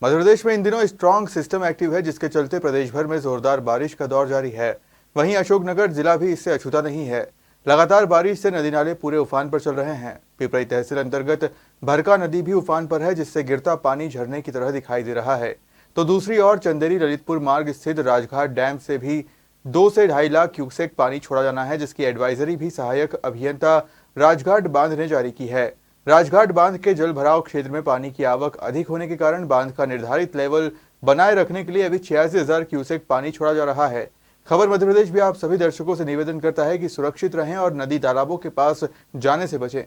मध्य प्रदेश में इन दिनों strong system active है, जिसके चलते प्रदेश भर में जोरदार बारिश का दौर जारी है। वहीं अशोकनगर जिला भी इससे अछूता नहीं है। लगातार बारिश से नदी नाले पूरे उफान पर चल रहे हैं। पिपराई तहसील अंतर्गत भरका नदी भी उफान पर है, जिससे गिरता पानी झरने की तरह दिखाई दे रहा है। तो दूसरी ओर चंदेरी ललितपुर मार्ग स्थित राजघाट डैम से भी 2 से 2.5 लाख क्यूसेक पानी छोड़ा जाना है, जिसकी एडवाइजरी भी सहायक अभियंता राजघाट बांध ने जारी की है। राजघाट बांध के जल भराव क्षेत्र में पानी की आवक अधिक होने के कारण बांध का निर्धारित लेवल बनाए रखने के लिए अभी 86,000 क्यूसेक पानी छोड़ा जा रहा है। खबर मध्य प्रदेश भी आप सभी दर्शकों से निवेदन करता है कि सुरक्षित रहें और नदी तालाबों के पास जाने से बचें।